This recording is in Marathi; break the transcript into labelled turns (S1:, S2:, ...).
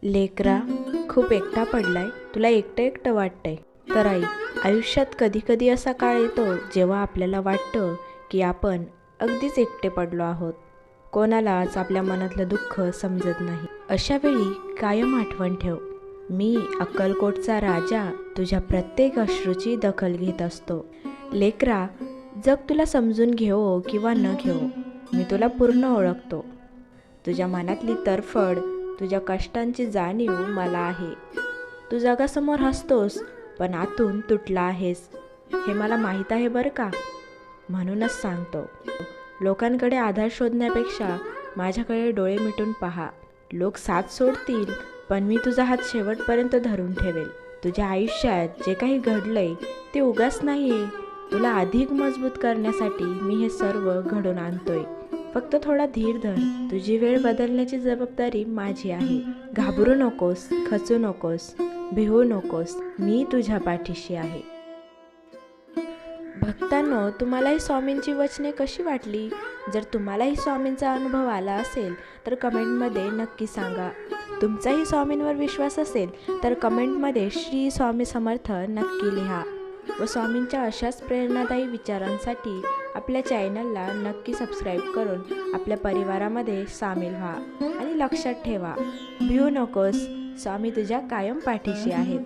S1: लेकरा, खूप एकटा पडलाय, तुला एकटं एकटं वाटतंय. तर आयुष्यात कधी कधी असा काळ येतो जेव्हा आपल्याला वाटतं की आपण अगदीच एकटे पडलो आहोत. कोणालाच आपल्या मनातलं दुःख समजत नाही. अशा वेळी कायम आठवण ठेव, मी अक्कलकोटचा राजा तुझ्या प्रत्येक अश्रूची दखल घेत असतो. लेकरा, जग तुला समजून घेवो किंवा न घेवो, मी तुला पूर्ण ओळखतो. तुझ्या मनातली तरफड, तुझ्या कष्टांची जाणीव मला आहे. तू जगासमोर हसतोस पण आतून तुटला आहेस, हे मला माहीत आहे बरं का. म्हणूनच सांगतो, लोकांकडे आधार शोधण्यापेक्षा माझ्याकडे डोळे मिटून पहा. लोक साथ सोडतील पण मी तुझा हात शेवटपर्यंत धरून ठेवेल. तुझ्या आयुष्यात जे काही घडलंय ते उगाच नाही आहे. तुला अधिक मजबूत करण्यासाठी मी हे सर्व घडवून आणतोय. फक्त थोडा धीर धर, तुझी वेळ बदलण्याची जबाबदारी माझी आहे. घाबरू नकोस, खचू नकोस, भिवू नकोस, मी तुझ्या पाठीशी आहे. भक्तांनो, तुम्हालाही स्वामींची वचने कशी वाटली? जर तुम्हालाही स्वामींचा अनुभव आला असेल तर कमेंटमध्ये नक्की सांगा. तुमचाही स्वामींवर विश्वास असेल तर कमेंटमध्ये श्री स्वामी समर्थ नक्की लिहा. व स्वामींच्या अशाच प्रेरणादायी विचारांसाठी आपल्या चॅनलला नक्की सबस्क्राईब करून आपल्या परिवारामध्ये सामील व्हा. आणि लक्षात ठेवा, भिवू नकोस, स्वामी तुझ्या कायम पाठीशी आहेत.